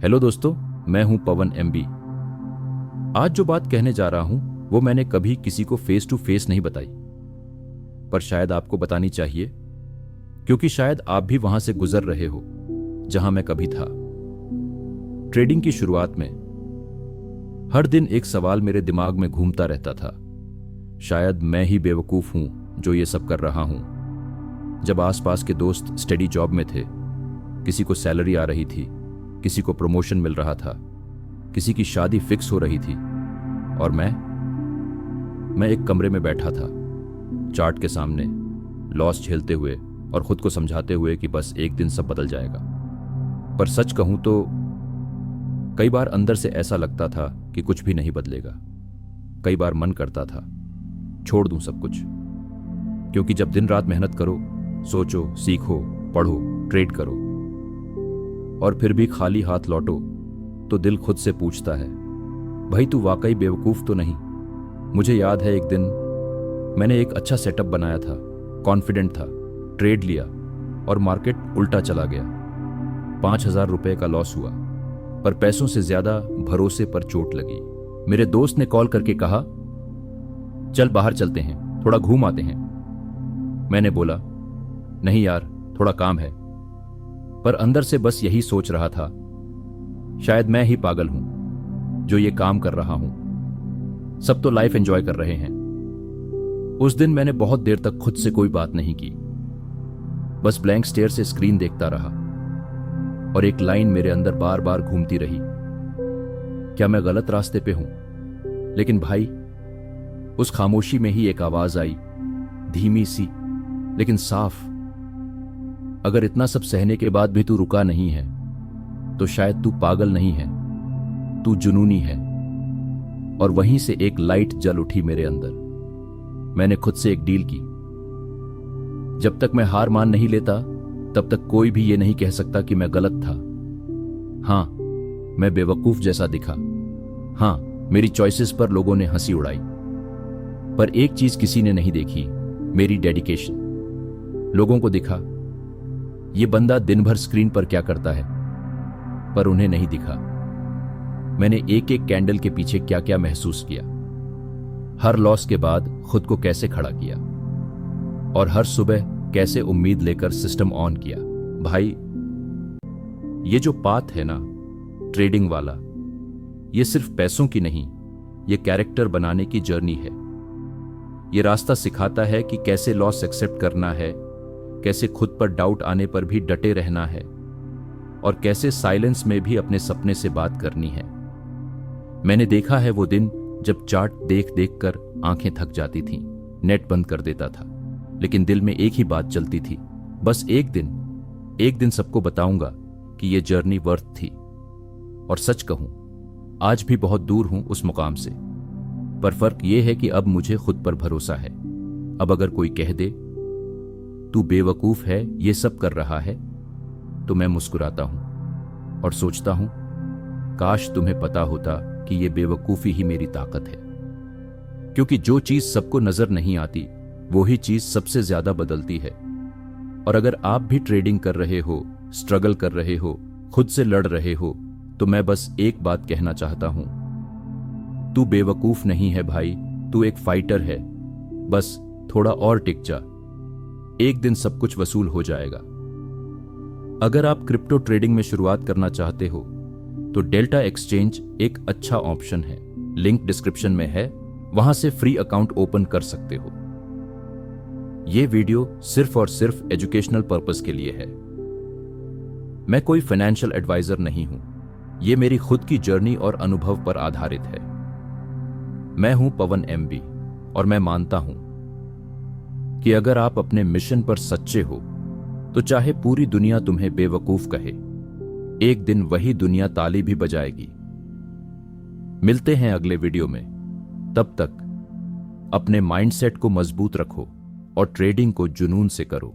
Hello दोस्तों, मैं हूं पवन एमबी। आज जो बात कहने जा रहा हूं वो मैंने कभी किसी को फेस टू फेस नहीं बताई, पर शायद आपको बतानी चाहिए, क्योंकि शायद आप भी वहां से गुजर रहे हो जहां मैं कभी था। ट्रेडिंग की शुरुआत में हर दिन एक सवाल मेरे दिमाग में घूमता रहता था। शायद मैं ही बेवकूफ हूं जो ये सब कर रहा हूं। जब आसपास के दोस्त स्टडी जॉब में थे, किसी को सैलरी आ रही थी, किसी को प्रमोशन मिल रहा था, किसी की शादी फिक्स हो रही थी, और मैं एक कमरे में बैठा था, चार्ट के सामने, लॉस झेलते हुए और खुद को समझाते हुए कि बस एक दिन सब बदल जाएगा। पर सच कहूं तो कई बार अंदर से ऐसा लगता था कि कुछ भी नहीं बदलेगा। कई बार मन करता था छोड़ दूं सब कुछ, क्योंकि जब दिन रात मेहनत करो, सोचो, सीखो, पढ़ो, ट्रेड करो और फिर भी खाली हाथ लौटो तो दिल खुद से पूछता है, भाई तू वाकई बेवकूफ तो नहीं। मुझे याद है एक दिन मैंने एक अच्छा सेटअप बनाया था, कॉन्फिडेंट था, ट्रेड लिया और मार्केट उल्टा चला गया। 5,000 रुपए का लॉस हुआ, पर पैसों से ज्यादा भरोसे पर चोट लगी। मेरे दोस्त ने कॉल करके कहा, चल बाहर चलते हैं, थोड़ा घूम आते हैं। मैंने बोला, नहीं यार, थोड़ा काम है। पर अंदर से बस यही सोच रहा था, शायद मैं ही पागल हूं जो ये काम कर रहा हूं। सब तो लाइफ एंजॉय कर रहे हैं। उस दिन मैंने बहुत देर तक खुद से कोई बात नहीं की, बस ब्लैंक स्टेयर से स्क्रीन देखता रहा और एक लाइन मेरे अंदर बार बार घूमती रही, क्या मैं गलत रास्ते पे हूं? लेकिन भाई, उस खामोशी में ही एक आवाज आई, धीमी सी लेकिन साफ, अगर इतना सब सहने के बाद भी तू रुका नहीं है तो शायद तू पागल नहीं है, तू जुनूनी है। और वहीं से एक लाइट जल उठी मेरे अंदर। मैंने खुद से एक डील की, जब तक मैं हार मान नहीं लेता तब तक कोई भी ये नहीं कह सकता कि मैं गलत था। हां, मैं बेवकूफ जैसा दिखा, हां, मेरी चॉइसेस पर लोगों ने हंसी उड़ाई, पर एक चीज किसी ने नहीं देखी, मेरी डेडिकेशन। लोगों को दिखा ये बंदा दिन भर स्क्रीन पर क्या करता है, पर उन्हें नहीं दिखा मैंने एक एक कैंडल के पीछे क्या क्या महसूस किया, हर लॉस के बाद खुद को कैसे खड़ा किया और हर सुबह कैसे उम्मीद लेकर सिस्टम ऑन किया। भाई, ये जो पाथ है ना, ट्रेडिंग वाला, ये सिर्फ पैसों की नहीं, ये कैरेक्टर बनाने की जर्नी है। ये रास्ता सिखाता है कि कैसे लॉस एक्सेप्ट करना है, कैसे खुद पर डाउट आने पर भी डटे रहना है और कैसे साइलेंस में भी अपने सपने से बात करनी है। मैंने देखा है वो दिन जब चार्ट देख देख कर आंखें थक जाती थीं, नेट बंद कर देता था, लेकिन दिल में एक ही बात चलती थी, बस एक दिन सबको बताऊंगा कि ये जर्नी वर्थ थी। और सच कहूं, आज भी बहुत दूर हूं उस मुकाम से, पर फर्क यह है कि अब मुझे खुद पर भरोसा है। अब अगर कोई कह दे तू बेवकूफ है, ये सब कर रहा है, तो मैं मुस्कुराता हूं और सोचता हूं, काश तुम्हें पता होता कि ये बेवकूफी ही मेरी ताकत है। क्योंकि जो चीज सबको नजर नहीं आती, वो ही चीज सबसे ज्यादा बदलती है। और अगर आप भी ट्रेडिंग कर रहे हो, स्ट्रगल कर रहे हो, खुद से लड़ रहे हो, तो मैं बस एक बात कहना चाहता हूं, तू बेवकूफ नहीं है भाई, तू एक फाइटर है। बस थोड़ा और टिक जा, एक दिन सब कुछ वसूल हो जाएगा। अगर आप क्रिप्टो ट्रेडिंग में शुरुआत करना चाहते हो तो डेल्टा एक्सचेंज एक अच्छा ऑप्शन है। लिंक डिस्क्रिप्शन में है, वहां से फ्री अकाउंट ओपन कर सकते हो। यह वीडियो सिर्फ और सिर्फ एजुकेशनल पर्पस के लिए है। मैं कोई फाइनेंशियल एडवाइजर नहीं हूं, यह मेरी खुद की जर्नी और अनुभव पर आधारित है। मैं हूं पवन एमबी और मैं मानता हूं कि अगर आप अपने मिशन पर सच्चे हो तो चाहे पूरी दुनिया तुम्हें बेवकूफ कहे, एक दिन वही दुनिया ताली भी बजाएगी। मिलते हैं अगले वीडियो में। तब तक अपने माइंडसेट को मजबूत रखो और ट्रेडिंग को जुनून से करो।